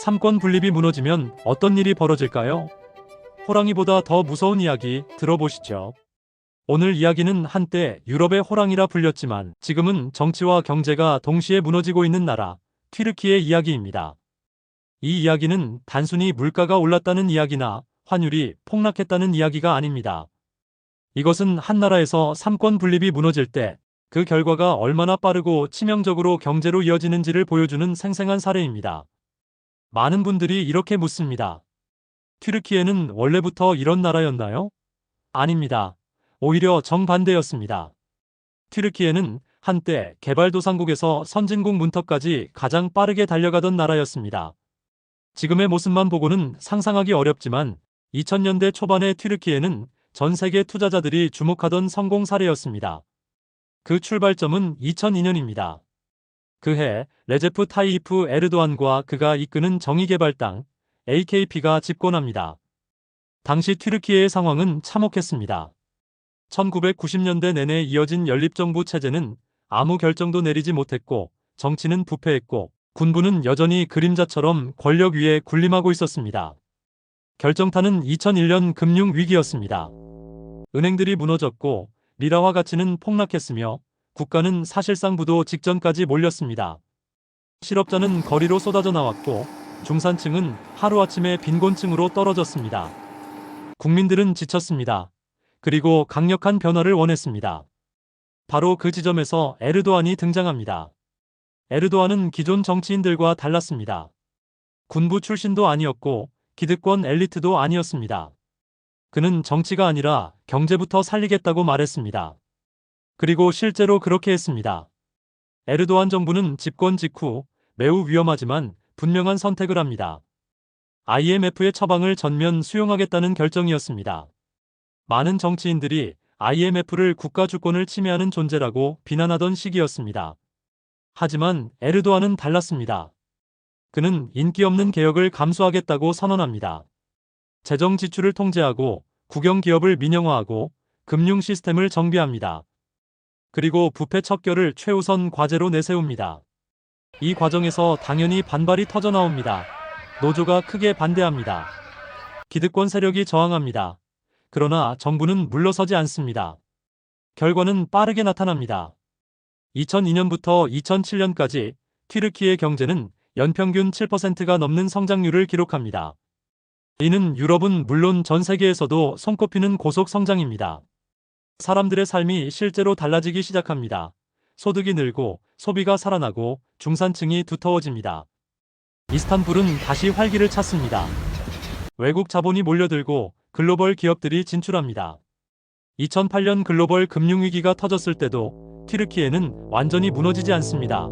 삼권 분립이 무너지면 어떤 일이 벌어질까요? 호랑이보다 더 무서운 이야기 들어보시죠. 오늘 이야기는 한때 유럽의 호랑이라 불렸지만 지금은 정치와 경제가 동시에 무너지고 있는 나라, 튀르키의 이야기입니다. 이 이야기는 단순히 물가가 올랐다는 이야기나 환율이 폭락했다는 이야기가 아닙니다. 이것은 한 나라에서 삼권 분립이 무너질 때 그 결과가 얼마나 빠르고 치명적으로 경제로 이어지는지를 보여주는 생생한 사례입니다. 많은 분들이 이렇게 묻습니다. 튀르키예는 원래부터 이런 나라였나요? 아닙니다. 오히려 정반대였습니다. 튀르키예는 한때 개발도상국에서 선진국 문턱까지 가장 빠르게 달려가던 나라였습니다. 지금의 모습만 보고는 상상하기 어렵지만 2000년대 초반의 튀르키예는 전 세계 투자자들이 주목하던 성공 사례였습니다. 그 출발점은 2002년입니다. 그해 레제프 타이이프 에르도안과 그가 이끄는 정의개발당 AKP가 집권합니다. 당시 튀르키예의 상황은 참혹했습니다. 1990년대 내내 이어진 연립정부 체제는 아무 결정도 내리지 못했고 정치는 부패했고 군부는 여전히 그림자처럼 권력 위에 군림하고 있었습니다. 결정타는 2001년 금융위기였습니다. 은행들이 무너졌고 리라화 가치는 폭락했으며 국가는 사실상 부도 직전까지 몰렸습니다. 실업자는 거리로 쏟아져 나왔고 중산층은 하루아침에 빈곤층으로 떨어졌습니다. 국민들은 지쳤습니다. 그리고 강력한 변화를 원했습니다. 바로 그 지점에서 에르도안이 등장합니다. 에르도안은 기존 정치인들과 달랐습니다. 군부 출신도 아니었고 기득권 엘리트도 아니었습니다. 그는 정치가 아니라 경제부터 살리겠다고 말했습니다. 그리고 실제로 그렇게 했습니다. 에르도안 정부는 집권 직후 매우 위험하지만 분명한 선택을 합니다. IMF의 처방을 전면 수용하겠다는 결정이었습니다. 많은 정치인들이 IMF를 국가 주권을 침해하는 존재라고 비난하던 시기였습니다. 하지만 에르도안은 달랐습니다. 그는 인기 없는 개혁을 감수하겠다고 선언합니다. 재정 지출을 통제하고 국영 기업을 민영화하고 금융 시스템을 정비합니다. 그리고 부패 척결을 최우선 과제로 내세웁니다. 이 과정에서 당연히 반발이 터져나옵니다. 노조가 크게 반대합니다. 기득권 세력이 저항합니다. 그러나 정부는 물러서지 않습니다. 결과는 빠르게 나타납니다. 2002년부터 2007년까지 튀르키예 경제는 연평균 7%가 넘는 성장률을 기록합니다. 이는 유럽은 물론 전 세계에서도 손꼽히는 고속 성장입니다. 사람들의 삶이 실제로 달라지기 시작합니다. 소득이 늘고 소비가 살아나고 중산층이 두터워집니다. 이스탄불은 다시 활기를 찾습니다. 외국 자본이 몰려들고 글로벌 기업들이 진출합니다. 2008년 글로벌 금융위기가 터졌을 때도 튀르키예는 완전히 무너지지 않습니다.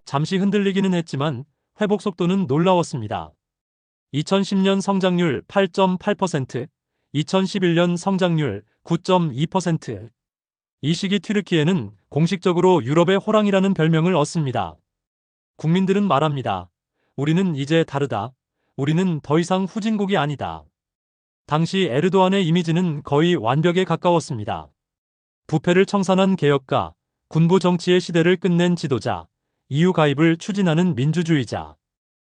잠시 흔들리기는 했지만 회복 속도는 놀라웠습니다. 2010년 성장률 8.8%, 2011년 성장률 9.2%. 이 시기 튀르키예는 공식적으로 유럽의 호랑이라는 별명을 얻습니다. 국민들은 말합니다. 우리는 이제 다르다. 우리는 더 이상 후진국이 아니다. 당시 에르도안의 이미지는 거의 완벽에 가까웠습니다. 부패를 청산한 개혁가, 군부 정치의 시대를 끝낸 지도자, EU 가입을 추진하는 민주주의자.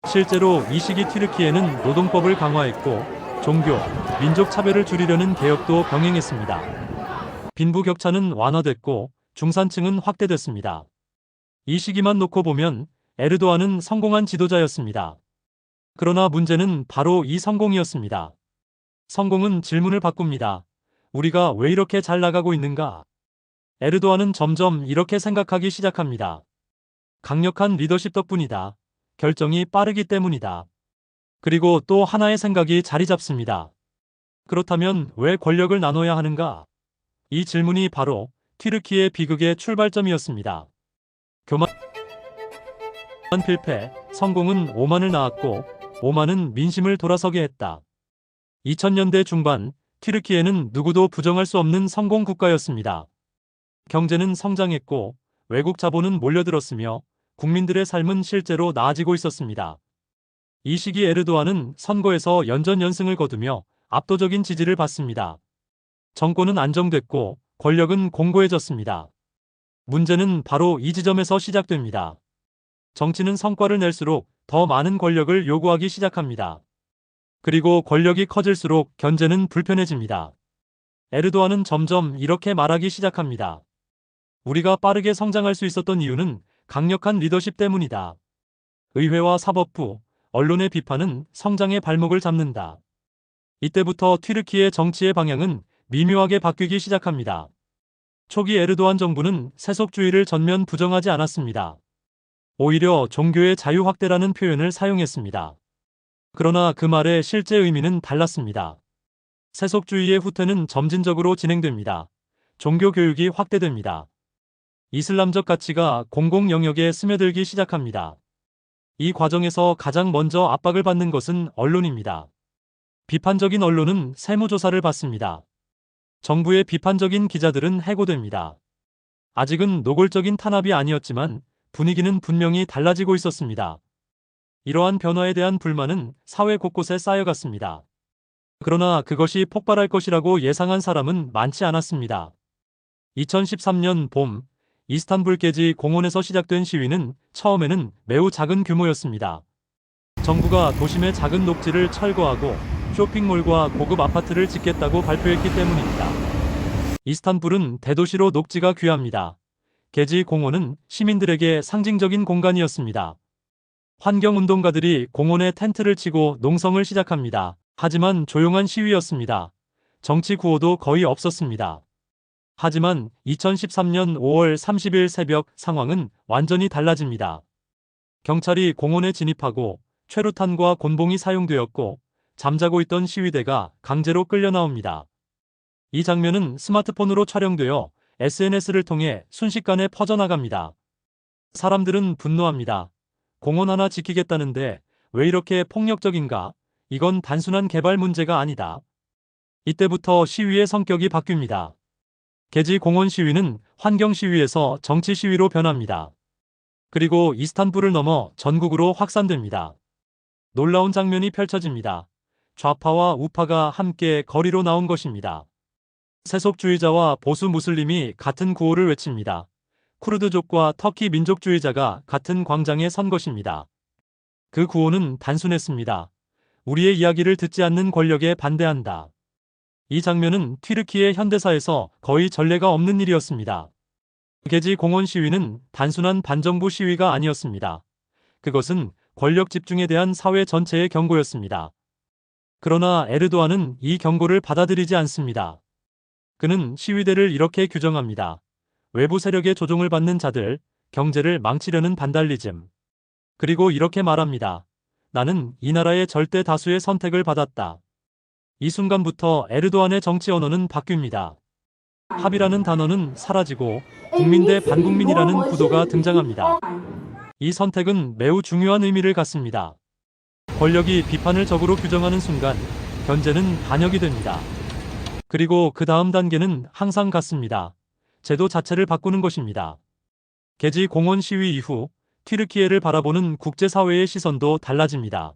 실제로 이 시기 튀르키예는 노동법을 강화했고 종교, 민족 차별을 줄이려는 개혁도 병행했습니다. 빈부격차는 완화됐고 중산층은 확대됐습니다. 이 시기만 놓고 보면 에르도안은 성공한 지도자였습니다. 그러나 문제는 바로 이 성공이었습니다. 성공은 질문을 바꿉니다. 우리가 왜 이렇게 잘 나가고 있는가? 에르도안은 점점 이렇게 생각하기 시작합니다. 강력한 리더십 덕분이다. 결정이 빠르기 때문이다. 그리고 또 하나의 생각이 자리 잡습니다. 그렇다면 왜 권력을 나눠야 하는가? 이 질문이 바로 튀르키예 비극의 출발점이었습니다. 교만 필패, 성공은 오만을 낳았고 오만은 민심을 돌아서게 했다. 2000년대 중반 튀르키예는 누구도 부정할 수 없는 성공 국가였습니다. 경제는 성장했고 외국 자본은 몰려들었으며 국민들의 삶은 실제로 나아지고 있었습니다. 이 시기 에르도안은 선거에서 연전연승을 거두며 압도적인 지지를 받습니다. 정권은 안정됐고 권력은 공고해졌습니다. 문제는 바로 이 지점에서 시작됩니다. 정치는 성과를 낼수록 더 많은 권력을 요구하기 시작합니다. 그리고 권력이 커질수록 견제는 불편해집니다. 에르도안은 점점 이렇게 말하기 시작합니다. 우리가 빠르게 성장할 수 있었던 이유는 강력한 리더십 때문이다. 의회와 사법부, 언론의 비판은 성장의 발목을 잡는다. 이때부터 튀르키예 정치의 방향은 미묘하게 바뀌기 시작합니다. 초기 에르도안 정부는 세속주의를 전면 부정하지 않았습니다. 오히려 종교의 자유 확대라는 표현을 사용했습니다. 그러나 그 말의 실제 의미는 달랐습니다. 세속주의의 후퇴는 점진적으로 진행됩니다. 종교 교육이 확대됩니다. 이슬람적 가치가 공공 영역에 스며들기 시작합니다. 이 과정에서 가장 먼저 압박을 받는 것은 언론입니다. 비판적인 언론은 세무조사를 받습니다. 정부의 비판적인 기자들은 해고됩니다. 아직은 노골적인 탄압이 아니었지만 분위기는 분명히 달라지고 있었습니다. 이러한 변화에 대한 불만은 사회 곳곳에 쌓여갔습니다. 그러나 그것이 폭발할 것이라고 예상한 사람은 많지 않았습니다. 2013년 봄, 이스탄불 게지 공원에서 시작된 시위는 처음에는 매우 작은 규모였습니다. 정부가 도심의 작은 녹지를 철거하고 쇼핑몰과 고급 아파트를 짓겠다고 발표했기 때문입니다. 이스탄불은 대도시로 녹지가 귀합니다. 게지 공원은 시민들에게 상징적인 공간이었습니다. 환경운동가들이 공원에 텐트를 치고 농성을 시작합니다. 하지만 조용한 시위였습니다. 정치 구호도 거의 없었습니다. 하지만 2013년 5월 30일 새벽 상황은 완전히 달라집니다. 경찰이 공원에 진입하고 최루탄과 곤봉이 사용되었고 잠자고 있던 시위대가 강제로 끌려 나옵니다. 이 장면은 스마트폰으로 촬영되어 SNS를 통해 순식간에 퍼져나갑니다. 사람들은 분노합니다. 공원 하나 지키겠다는데 왜 이렇게 폭력적인가? 이건 단순한 개발 문제가 아니다. 이때부터 시위의 성격이 바뀝니다. 게지 공원 시위는 환경 시위에서 정치 시위로 변합니다. 그리고 이스탄불을 넘어 전국으로 확산됩니다. 놀라운 장면이 펼쳐집니다. 좌파와 우파가 함께 거리로 나온 것입니다. 세속주의자와 보수 무슬림이 같은 구호를 외칩니다. 쿠르드족과 터키 민족주의자가 같은 광장에 선 것입니다. 그 구호는 단순했습니다. 우리의 이야기를 듣지 않는 권력에 반대한다. 이 장면은 튀르키예 현대사에서 거의 전례가 없는 일이었습니다. 게지 공원 시위는 단순한 반정부 시위가 아니었습니다. 그것은 권력 집중에 대한 사회 전체의 경고였습니다. 그러나 에르도안은 이 경고를 받아들이지 않습니다. 그는 시위대를 이렇게 규정합니다. 외부 세력의 조종을 받는 자들, 경제를 망치려는 반달리즘. 그리고 이렇게 말합니다. 나는 이 나라의 절대 다수의 선택을 받았다. 이 순간부터 에르도안의 정치 언어는 바뀝니다. 합이라는 단어는 사라지고 국민 대 반국민이라는 구도가 등장합니다. 이 선택은 매우 중요한 의미를 갖습니다. 권력이 비판을 적으로 규정하는 순간 견제는 반역이 됩니다. 그리고 그 다음 단계는 항상 같습니다. 제도 자체를 바꾸는 것입니다. 게지 공원 시위 이후 튀르키예를 바라보는 국제사회의 시선도 달라집니다.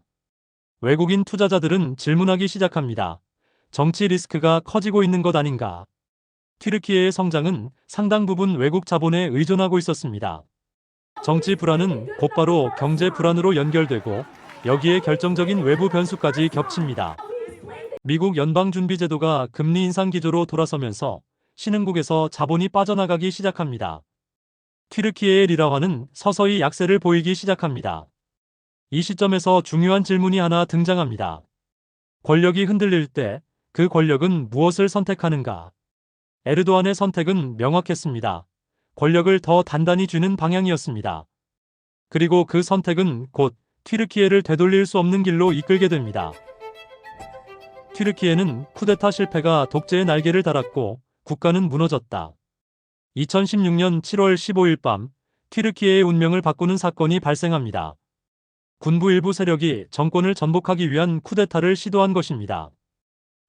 외국인 투자자들은 질문하기 시작합니다. 정치 리스크가 커지고 있는 것 아닌가? 튀르키예의 성장은 상당 부분 외국 자본에 의존하고 있었습니다. 정치 불안은 곧바로 경제 불안으로 연결되고 여기에 결정적인 외부 변수까지 겹칩니다. 미국 연방준비제도가 금리 인상 기조로 돌아서면서 신흥국에서 자본이 빠져나가기 시작합니다. 튀르키예의 리라화는 서서히 약세를 보이기 시작합니다. 이 시점에서 중요한 질문이 하나 등장합니다. 권력이 흔들릴 때 그 권력은 무엇을 선택하는가? 에르도안의 선택은 명확했습니다. 권력을 더 단단히 쥐는 방향이었습니다. 그리고 그 선택은 곧 튀르키예를 되돌릴 수 없는 길로 이끌게 됩니다. 튀르키예는 쿠데타 실패가 독재의 날개를 달았고 국가는 무너졌다. 2016년 7월 15일 밤 튀르키예의 운명을 바꾸는 사건이 발생합니다. 군부 일부 세력이 정권을 전복하기 위한 쿠데타를 시도한 것입니다.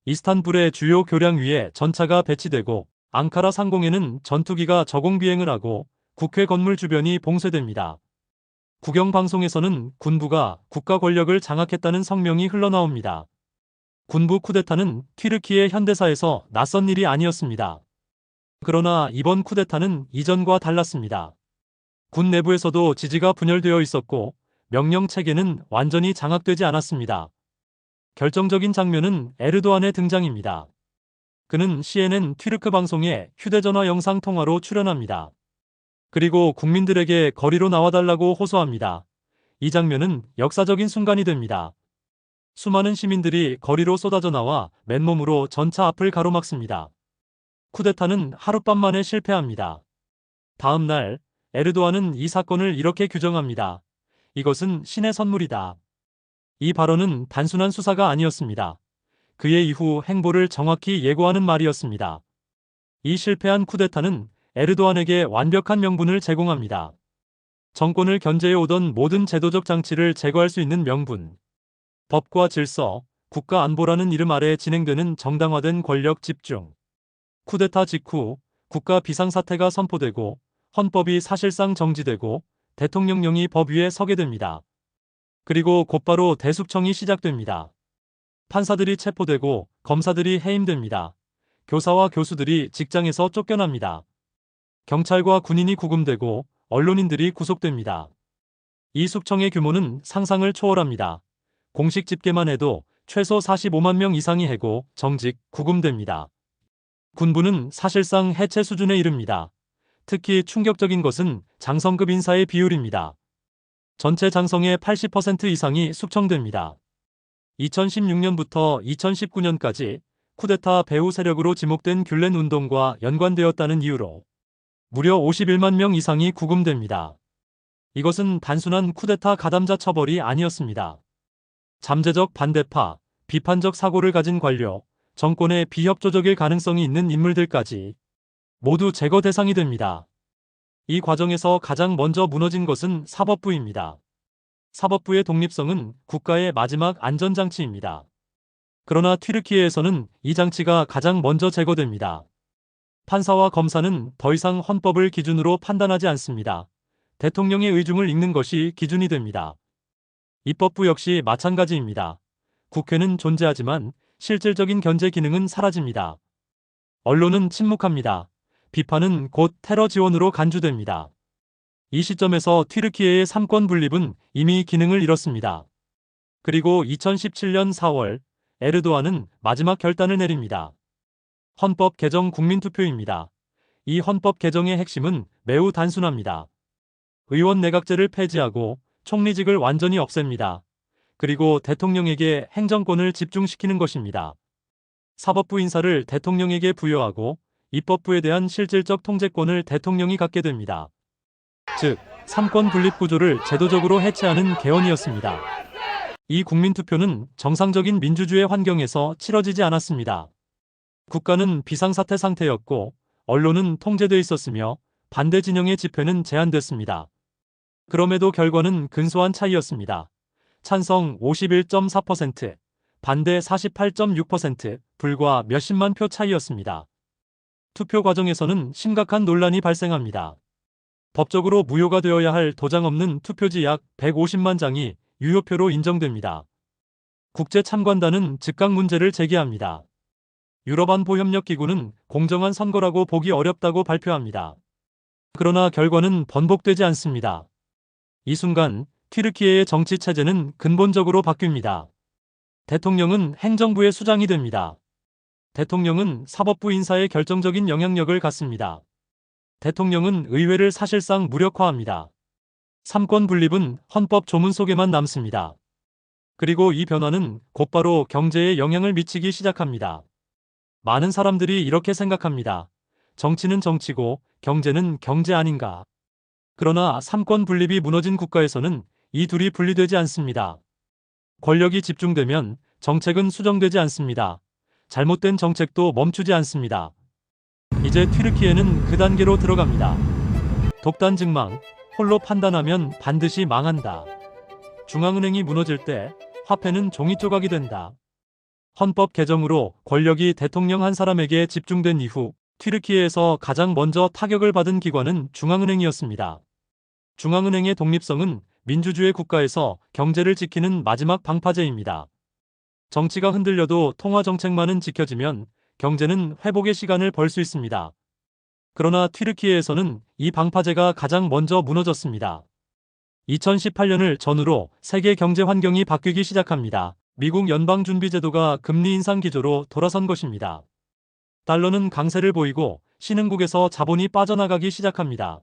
이스탄불의 주요 교량 위에 전차가 배치되고 앙카라 상공에는 전투기가 저공 비행을 하고 국회 건물 주변이 봉쇄됩니다. 국영방송에서는 군부가 국가 권력을 장악했다는 성명이 흘러나옵니다. 군부 쿠데타는 튀르키예 현대사에서 낯선 일이 아니었습니다. 그러나 이번 쿠데타는 이전과 달랐습니다. 군 내부에서도 지지가 분열되어 있었고 명령 체계는 완전히 장악되지 않았습니다. 결정적인 장면은 에르도안의 등장입니다. 그는 CNN 튀르크 방송에 휴대전화 영상 통화로 출연합니다. 그리고 국민들에게 거리로 나와달라고 호소합니다. 이 장면은 역사적인 순간이 됩니다. 수많은 시민들이 거리로 쏟아져 나와 맨몸으로 전차 앞을 가로막습니다. 쿠데타는 하룻밤 만에 실패합니다. 다음 날 에르도안은 이 사건을 이렇게 규정합니다. 이것은 신의 선물이다. 이 발언은 단순한 수사가 아니었습니다. 그의 이후 행보를 정확히 예고하는 말이었습니다. 이 실패한 쿠데타는 에르도안에게 완벽한 명분을 제공합니다. 정권을 견제해 오던 모든 제도적 장치를 제거할 수 있는 명분. 법과 질서, 국가 안보라는 이름 아래 진행되는 정당화된 권력 집중. 쿠데타 직후 국가 비상사태가 선포되고 헌법이 사실상 정지되고 대통령령이 법 위에 서게 됩니다. 그리고 곧바로 대숙청이 시작됩니다. 판사들이 체포되고 검사들이 해임됩니다. 교사와 교수들이 직장에서 쫓겨납니다. 경찰과 군인이 구금되고 언론인들이 구속됩니다. 이 숙청의 규모는 상상을 초월합니다. 공식 집계만 해도 최소 45만 명 이상이 해고, 정직, 구금됩니다. 군부는 사실상 해체 수준에 이릅니다. 특히 충격적인 것은 장성급 인사의 비율입니다. 전체 장성의 80% 이상이 숙청됩니다. 2016년부터 2019년까지 쿠데타 배후 세력으로 지목된 귤렌 운동과 연관되었다는 이유로 무려 51만 명 이상이 구금됩니다. 이것은 단순한 쿠데타 가담자 처벌이 아니었습니다. 잠재적 반대파, 비판적 사고를 가진 관료, 정권의 비협조적일 가능성이 있는 인물들까지 모두 제거 대상이 됩니다. 이 과정에서 가장 먼저 무너진 것은 사법부입니다. 사법부의 독립성은 국가의 마지막 안전장치입니다. 그러나 튀르키예에서는 이 장치가 가장 먼저 제거됩니다. 판사와 검사는 더 이상 헌법을 기준으로 판단하지 않습니다. 대통령의 의중을 읽는 것이 기준이 됩니다. 입법부 역시 마찬가지입니다. 국회는 존재하지만 실질적인 견제 기능은 사라집니다. 언론은 침묵합니다. 비판은 곧 테러 지원으로 간주됩니다. 이 시점에서 튀르키예의 삼권 분립은 이미 기능을 잃었습니다. 그리고 2017년 4월 에르도안은 마지막 결단을 내립니다. 헌법 개정 국민투표입니다. 이 헌법 개정의 핵심은 매우 단순합니다. 의원 내각제를 폐지하고 총리직을 완전히 없앱니다. 그리고 대통령에게 행정권을 집중시키는 것입니다. 사법부 인사를 대통령에게 부여하고 입법부에 대한 실질적 통제권을 대통령이 갖게 됩니다. 즉, 삼권 분립 구조를 제도적으로 해체하는 개헌이었습니다. 이 국민투표는 정상적인 민주주의 환경에서 치러지지 않았습니다. 국가는 비상사태 상태였고 언론은 통제돼 있었으며 반대 진영의 집회는 제한됐습니다. 그럼에도 결과는 근소한 차이였습니다. 찬성 51.4%, 반대 48.6%, 불과 몇십만 표 차이였습니다. 투표 과정에서는 심각한 논란이 발생합니다. 법적으로 무효가 되어야 할 도장 없는 투표지 약 150만 장이 유효표로 인정됩니다. 국제참관단은 즉각 문제를 제기합니다. 유럽안보협력기구는 공정한 선거라고 보기 어렵다고 발표합니다. 그러나 결과는 번복되지 않습니다. 이 순간 튀르키예의 정치 체제는 근본적으로 바뀝니다. 대통령은 행정부의 수장이 됩니다. 대통령은 사법부 인사에 결정적인 영향력을 갖습니다. 대통령은 의회를 사실상 무력화합니다. 삼권 분립은 헌법 조문 속에만 남습니다. 그리고 이 변화는 곧바로 경제에 영향을 미치기 시작합니다. 많은 사람들이 이렇게 생각합니다. 정치는 정치고 경제는 경제 아닌가. 그러나 삼권 분립이 무너진 국가에서는 이 둘이 분리되지 않습니다. 권력이 집중되면 정책은 수정되지 않습니다. 잘못된 정책도 멈추지 않습니다. 이제 튀르키예는 그 단계로 들어갑니다. 독단증망, 홀로 판단하면 반드시 망한다. 중앙은행이 무너질 때 화폐는 종이 조각이 된다. 헌법 개정으로 권력이 대통령 한 사람에게 집중된 이후 튀르키예에서 가장 먼저 타격을 받은 기관은 중앙은행이었습니다. 중앙은행의 독립성은 민주주의 국가에서 경제를 지키는 마지막 방파제입니다. 정치가 흔들려도 통화정책만은 지켜지면 경제는 회복의 시간을 벌 수 있습니다. 그러나 튀르키예에서는 이 방파제가 가장 먼저 무너졌습니다. 2018년을 전후로 세계 경제 환경이 바뀌기 시작합니다. 미국 연방준비제도가 금리 인상 기조로 돌아선 것입니다. 달러는 강세를 보이고 신흥국에서 자본이 빠져나가기 시작합니다.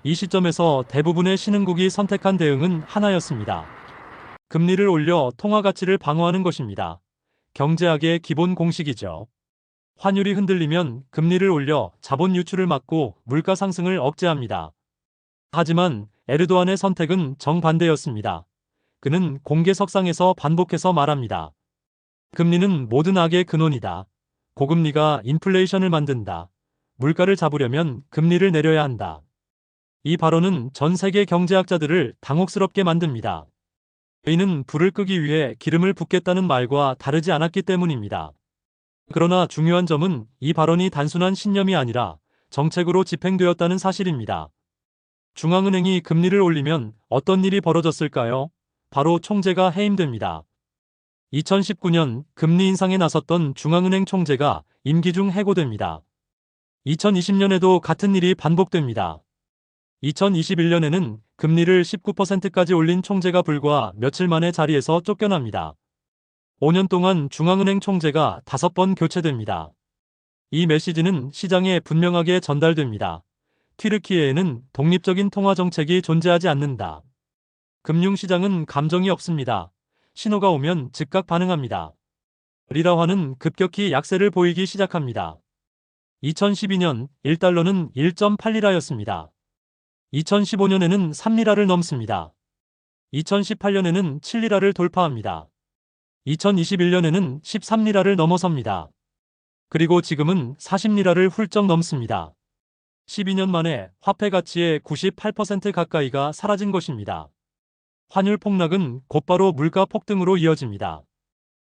이 시점에서 대부분의 신흥국이 선택한 대응은 하나였습니다. 금리를 올려 통화 가치를 방어하는 것입니다. 경제학의 기본 공식이죠. 환율이 흔들리면 금리를 올려 자본 유출을 막고 물가 상승을 억제합니다. 하지만 에르도안의 선택은 정반대였습니다. 그는 공개석상에서 반복해서 말합니다. 금리는 모든 악의 근원이다. 고금리가 인플레이션을 만든다. 물가를 잡으려면 금리를 내려야 한다. 이 발언은 전 세계 경제학자들을 당혹스럽게 만듭니다. 이는 불을 끄기 위해 기름을 붓겠다는 말과 다르지 않았기 때문입니다. 그러나 중요한 점은 이 발언이 단순한 신념이 아니라 정책으로 집행되었다는 사실입니다. 중앙은행이 금리를 올리면 어떤 일이 벌어졌을까요? 바로 총재가 해임됩니다. 2019년 금리 인상에 나섰던 중앙은행 총재가 임기 중 해고됩니다. 2020년에도 같은 일이 반복됩니다. 2021년에는 금리를 19%까지 올린 총재가 불과 며칠 만에 자리에서 쫓겨납니다. 5년 동안 중앙은행 총재가 5번 교체됩니다. 이 메시지는 시장에 분명하게 전달됩니다. 튀르키예에는 독립적인 통화 정책이 존재하지 않는다. 금융시장은 감정이 없습니다. 신호가 오면 즉각 반응합니다. 리라화는 급격히 약세를 보이기 시작합니다. 2012년 1달러는 1.8리라였습니다. 2015년에는 3리라를 넘습니다. 2018년에는 7리라를 돌파합니다. 2021년에는 13리라를 넘어섭니다. 그리고 지금은 40리라를 훌쩍 넘습니다. 12년 만에 화폐 가치의 98% 가까이가 사라진 것입니다. 환율 폭락은 곧바로 물가 폭등으로 이어집니다.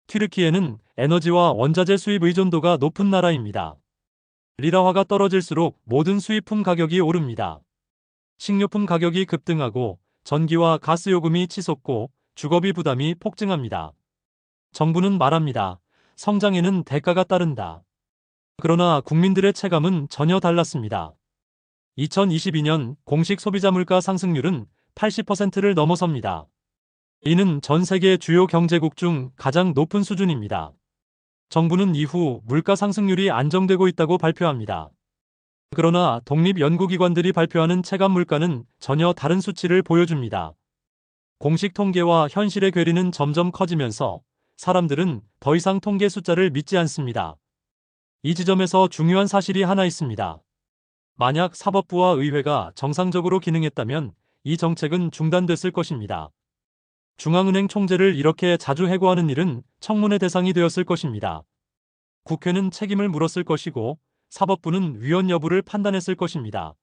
튀르키예는 에너지와 원자재 수입 의존도가 높은 나라입니다. 리라화가 떨어질수록 모든 수입품 가격이 오릅니다. 식료품 가격이 급등하고 전기와 가스 요금이 치솟고 주거비 부담이 폭증합니다. 정부는 말합니다. 성장에는 대가가 따른다. 그러나 국민들의 체감은 전혀 달랐습니다. 2022년 공식 소비자 물가 상승률은 80%를 넘어섭니다. 이는 전 세계 주요 경제국 중 가장 높은 수준입니다. 정부는 이후 물가 상승률이 안정되고 있다고 발표합니다. 그러나 독립연구기관들이 발표하는 체감 물가는 전혀 다른 수치를 보여줍니다. 공식 통계와 현실의 괴리는 점점 커지면서 사람들은 더 이상 통계 숫자를 믿지 않습니다. 이 지점에서 중요한 사실이 하나 있습니다. 만약 사법부와 의회가 정상적으로 기능했다면 이 정책은 중단됐을 것입니다. 중앙은행 총재를 이렇게 자주 해고하는 일은 청문회 대상이 되었을 것입니다. 국회는 책임을 물었을 것이고 사법부는 위헌 여부를 판단했을 것입니다.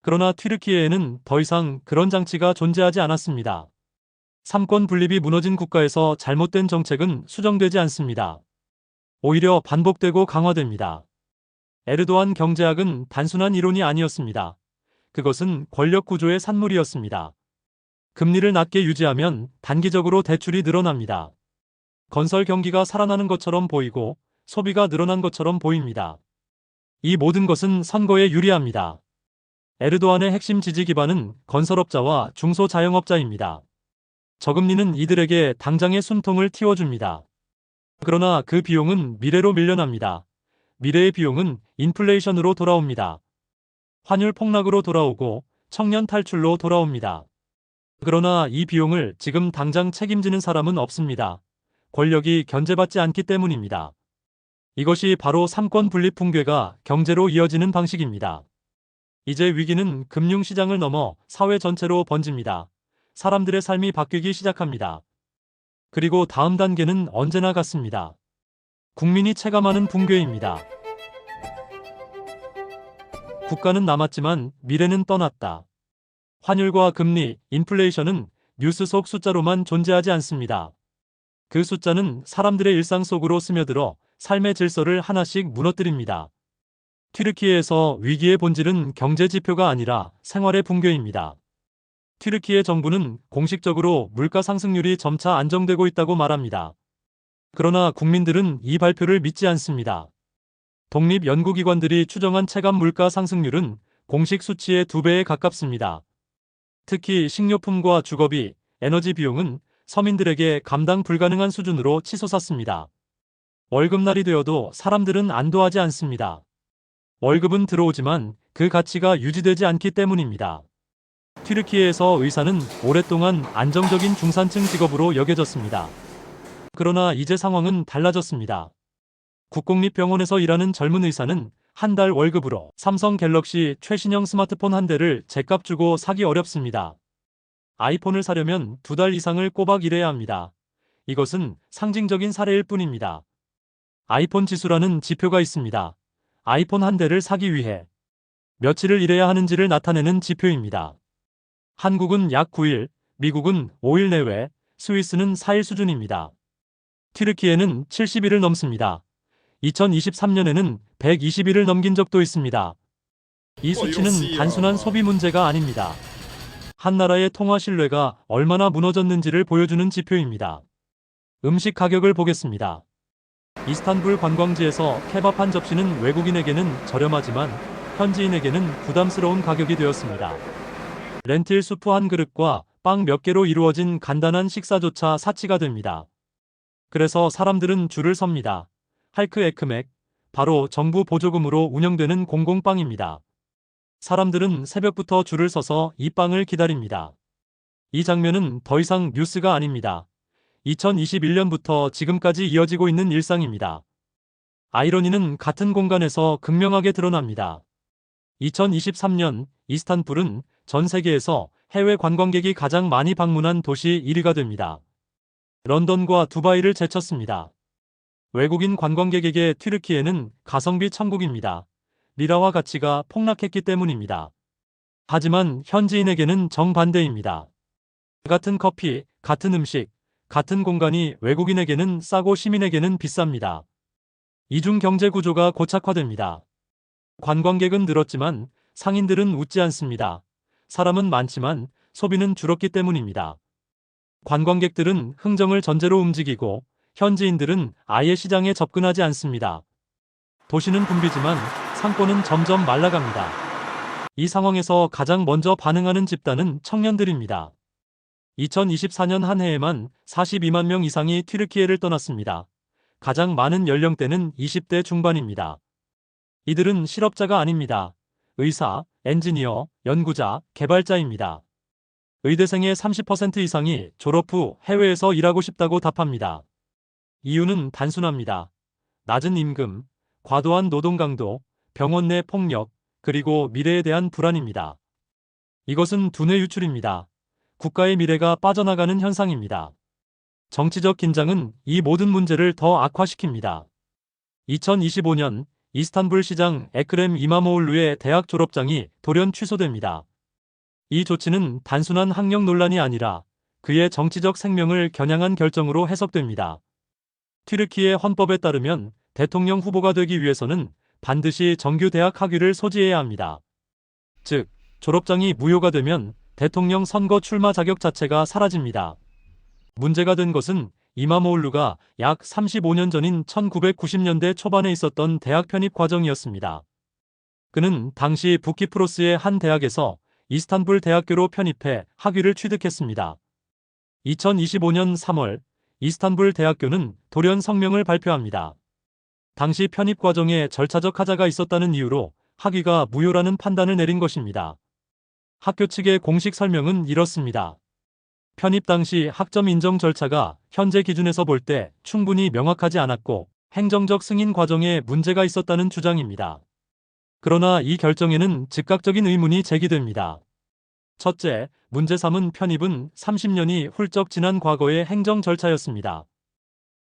그러나 튀르키예에는 더 이상 그런 장치가 존재하지 않았습니다. 삼권 분립이 무너진 국가에서 잘못된 정책은 수정되지 않습니다. 오히려 반복되고 강화됩니다. 에르도안 경제학은 단순한 이론이 아니었습니다. 그것은 권력 구조의 산물이었습니다. 금리를 낮게 유지하면 단기적으로 대출이 늘어납니다. 건설 경기가 살아나는 것처럼 보이고 소비가 늘어난 것처럼 보입니다. 이 모든 것은 선거에 유리합니다. 에르도안의 핵심 지지 기반은 건설업자와 중소자영업자입니다. 저금리는 이들에게 당장의 숨통을 틔워줍니다. 그러나 그 비용은 미래로 밀려납니다. 미래의 비용은 인플레이션으로 돌아옵니다. 환율 폭락으로 돌아오고 청년 탈출로 돌아옵니다. 그러나 이 비용을 지금 당장 책임지는 사람은 없습니다. 권력이 견제받지 않기 때문입니다. 이것이 바로 삼권 분립 붕괴가 경제로 이어지는 방식입니다. 이제 위기는 금융시장을 넘어 사회 전체로 번집니다. 사람들의 삶이 바뀌기 시작합니다. 그리고 다음 단계는 언제나 같습니다. 국민이 체감하는 붕괴입니다. 국가는 남았지만 미래는 떠났다. 환율과 금리, 인플레이션은 뉴스 속 숫자로만 존재하지 않습니다. 그 숫자는 사람들의 일상 속으로 스며들어 삶의 질서를 하나씩 무너뜨립니다. 튀르키예에서 위기의 본질은 경제 지표가 아니라 생활의 붕괴입니다. 튀르키예 정부는 공식적으로 물가 상승률이 점차 안정되고 있다고 말합니다. 그러나 국민들은 이 발표를 믿지 않습니다. 독립 연구기관들이 추정한 체감 물가 상승률은 공식 수치의 2배에 가깝습니다. 특히 식료품과 주거비, 에너지 비용은 서민들에게 감당 불가능한 수준으로 치솟았습니다. 월급날이 되어도 사람들은 안도하지 않습니다. 월급은 들어오지만 그 가치가 유지되지 않기 때문입니다. 튀르키예에서 의사는 오랫동안 안정적인 중산층 직업으로 여겨졌습니다. 그러나 이제 상황은 달라졌습니다. 국공립병원에서 일하는 젊은 의사는 한 달 월급으로 삼성 갤럭시 최신형 스마트폰 한 대를 제값 주고 사기 어렵습니다. 아이폰을 사려면 2달 이상을 꼬박 일해야 합니다. 이것은 상징적인 사례일 뿐입니다. 아이폰 지수라는 지표가 있습니다. 아이폰 한 대를 사기 위해 며칠을 일해야 하는지를 나타내는 지표입니다. 한국은 약 9일, 미국은 5일 내외, 스위스는 4일 수준입니다. 튀르키예는 70일을 넘습니다. 2023년에는 120일을 넘긴 적도 있습니다. 이 수치는 단순한 소비 문제가 아닙니다. 한 나라의 통화 신뢰가 얼마나 무너졌는지를 보여주는 지표입니다. 음식 가격을 보겠습니다. 이스탄불 관광지에서 케밥 한 접시는 외국인에게는 저렴하지만 현지인에게는 부담스러운 가격이 되었습니다. 렌틸 수프 한 그릇과 빵 몇 개로 이루어진 간단한 식사조차 사치가 됩니다. 그래서 사람들은 줄을 섭니다. 할크 에크맥, 바로 정부 보조금으로 운영되는 공공빵입니다. 사람들은 새벽부터 줄을 서서 이 빵을 기다립니다. 이 장면은 더 이상 뉴스가 아닙니다. 2021년부터 지금까지 이어지고 있는 일상입니다. 아이러니는 같은 공간에서 극명하게 드러납니다. 2023년 이스탄불은 전 세계에서 해외 관광객이 가장 많이 방문한 도시 1위가 됩니다. 런던과 두바이를 제쳤습니다. 외국인 관광객에게 튀르키예는 가성비 천국입니다. 리라화 가치가 폭락했기 때문입니다. 하지만 현지인에게는 정반대입니다. 같은 커피, 같은 음식, 같은 공간이 외국인에게는 싸고 시민에게는 비쌉니다. 이중 경제 구조가 고착화됩니다. 관광객은 늘었지만 상인들은 웃지 않습니다. 사람은 많지만 소비는 줄었기 때문입니다. 관광객들은 흥정을 전제로 움직이고 현지인들은 아예 시장에 접근하지 않습니다. 도시는 붐비지만 상권은 점점 말라갑니다. 이 상황에서 가장 먼저 반응하는 집단은 청년들입니다. 2024년 한 해에만 42만 명 이상이 튀르키예를 떠났습니다. 가장 많은 연령대는 20대 중반입니다. 이들은 실업자가 아닙니다. 의사, 엔지니어, 연구자, 개발자입니다. 의대생의 30% 이상이 졸업 후 해외에서 일하고 싶다고 답합니다. 이유는 단순합니다. 낮은 임금, 과도한 노동 강도, 병원 내 폭력, 그리고 미래에 대한 불안입니다. 이것은 두뇌 유출입니다. 국가의 미래가 빠져나가는 현상입니다. 정치적 긴장은 이 모든 문제를 더 악화시킵니다. 2025년 이스탄불 시장 에크렘 이마모올루의 대학 졸업장이 돌연 취소됩니다. 이 조치는 단순한 학력 논란이 아니라 그의 정치적 생명을 겨냥한 결정으로 해석됩니다. 튀르키예 헌법에 따르면 대통령 후보가 되기 위해서는 반드시 정규 대학 학위를 소지해야 합니다. 즉, 졸업장이 무효가 되면 대통령 선거 출마 자격 자체가 사라집니다. 문제가 된 것은 이마모올루가 약 35년 전인 1990년대 초반에 있었던 대학 편입 과정이었습니다. 그는 당시 부키프로스의 한 대학에서 이스탄불 대학교로 편입해 학위를 취득했습니다. 2025년 3월 이스탄불 대학교는 돌연 성명을 발표합니다. 당시 편입 과정에 절차적 하자가 있었다는 이유로 학위가 무효라는 판단을 내린 것입니다. 학교 측의 공식 설명은 이렇습니다. 편입 당시 학점 인정 절차가 현재 기준에서 볼 때 충분히 명확하지 않았고 행정적 승인 과정에 문제가 있었다는 주장입니다. 그러나 이 결정에는 즉각적인 의문이 제기됩니다. 첫째, 문제 3은 편입은 30년이 훌쩍 지난 과거의 행정 절차였습니다.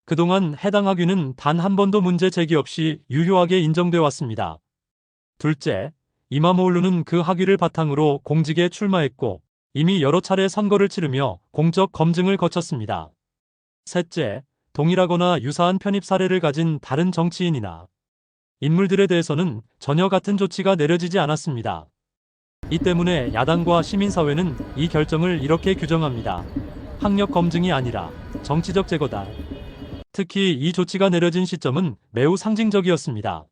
그동안 해당 학위는 단 한 번도 문제 제기 없이 유효하게 인정되어 왔습니다. 둘째, 이마모올루는 그 학위를 바탕으로 공직에 출마했고 이미 여러 차례 선거를 치르며 공적 검증을 거쳤습니다. 셋째, 동일하거나 유사한 편입 사례를 가진 다른 정치인이나 인물들에 대해서는 전혀 같은 조치가 내려지지 않았습니다. 이 때문에 야당과 시민사회는 이 결정을 이렇게 규정합니다. 학력 검증이 아니라 정치적 제거다. 특히 이 조치가 내려진 시점은 매우 상징적이었습니다.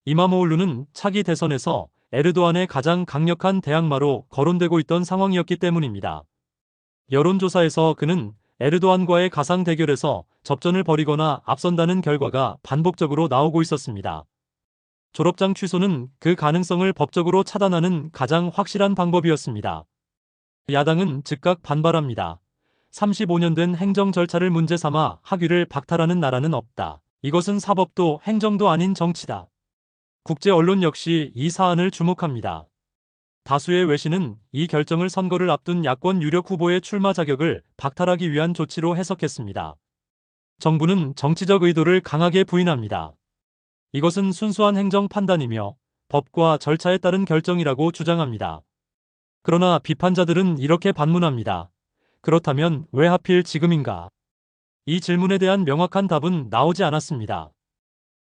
이마모올루는 차기 대선에서 에르도안의 가장 강력한 대항마로 거론되고 있던 상황이었기 때문입니다. 여론조사에서 그는 에르도안과의 가상 대결에서 접전을 벌이거나 앞선다는 결과가 반복적으로 나오고 있었습니다. 졸업장 취소는 그 가능성을 법적으로 차단하는 가장 확실한 방법이었습니다. 야당은 즉각 반발합니다. 35년 된 행정 절차를 문제 삼아 학위를 박탈하는 나라는 없다. 이것은 사법도 행정도 아닌 정치다. 국제 언론 역시 이 사안을 주목합니다. 다수의 외신은 이 결정을 선거를 앞둔 야권 유력 후보의 출마 자격을 박탈하기 위한 조치로 해석했습니다. 정부는 정치적 의도를 강하게 부인합니다. 이것은 순수한 행정 판단이며 법과 절차에 따른 결정이라고 주장합니다. 그러나 비판자들은 이렇게 반문합니다. 그렇다면 왜 하필 지금인가? 이 질문에 대한 명확한 답은 나오지 않았습니다.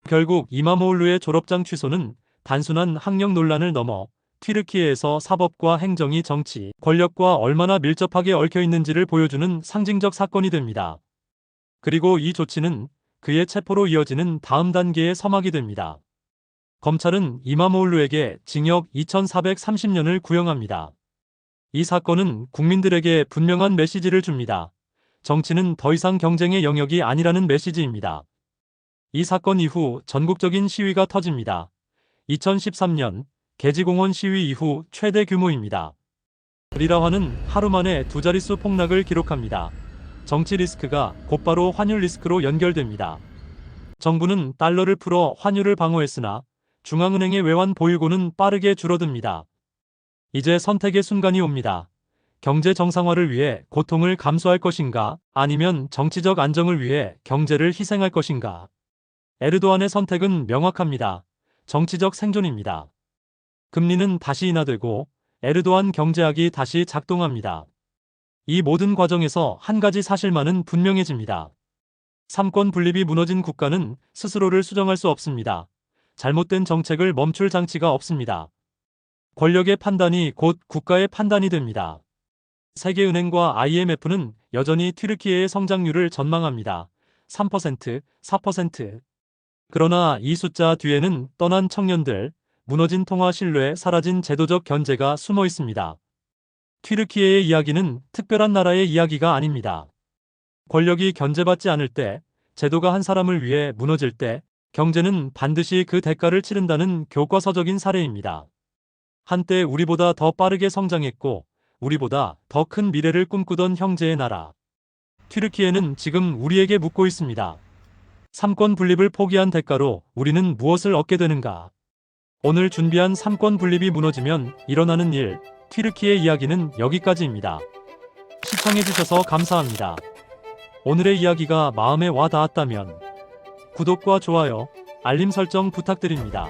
결국 이마모올루의 졸업장 취소는 단순한 학력 논란을 넘어 튀르키예에서 사법과 행정이 정치, 권력과 얼마나 밀접하게 얽혀 있는지를 보여주는 상징적 사건이 됩니다. 그리고 이 조치는 그의 체포로 이어지는 다음 단계의 서막이 됩니다. 검찰은 이마모올루에게 징역 2430년을 구형합니다. 이 사건은 국민들에게 분명한 메시지를 줍니다. 정치는 더 이상 경쟁의 영역이 아니라는 메시지입니다. 이 사건 이후 전국적인 시위가 터집니다. 2013년 개지공원 시위 이후 최대 규모입니다. 리라화는 하루 만에 두 자릿수 폭락을 기록합니다. 정치 리스크가 곧바로 환율 리스크로 연결됩니다. 정부는 달러를 풀어 환율을 방어했으나 중앙은행의 외환 보유고는 빠르게 줄어듭니다. 이제 선택의 순간이 옵니다. 경제 정상화를 위해 고통을 감수할 것인가, 아니면 정치적 안정을 위해 경제를 희생할 것인가. 에르도안의 선택은 명확합니다. 정치적 생존입니다. 금리는 다시 인하되고 에르도안 경제학이 다시 작동합니다. 이 모든 과정에서 한 가지 사실만은 분명해집니다. 삼권 분립이 무너진 국가는 스스로를 수정할 수 없습니다. 잘못된 정책을 멈출 장치가 없습니다. 권력의 판단이 곧 국가의 판단이 됩니다. 세계은행과 IMF는 여전히 튀르키예의 성장률을 전망합니다. 3%, 4%. 그러나 이 숫자 뒤에는 떠난 청년들, 무너진 통화 신뢰, 사라진 제도적 견제가 숨어 있습니다. 튀르키예의 이야기는 특별한 나라의 이야기가 아닙니다. 권력이 견제받지 않을 때, 제도가 한 사람을 위해 무너질 때, 경제는 반드시 그 대가를 치른다는 교과서적인 사례입니다. 한때 우리보다 더 빠르게 성장했고 우리보다 더 큰 미래를 꿈꾸던 형제의 나라. 튀르키예는 지금 우리에게 묻고 있습니다. 삼권 분립을 포기한 대가로 우리는 무엇을 얻게 되는가? 오늘 준비한 삼권 분립이 무너지면 일어나는 일, 튀르키예 이야기는 여기까지입니다. 시청해주셔서 감사합니다. 오늘의 이야기가 마음에 와 닿았다면 구독과 좋아요, 알림 설정 부탁드립니다.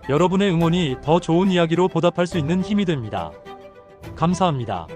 여러분의 응원이 더 좋은 이야기로 보답할 수 있는 힘이 됩니다. 감사합니다.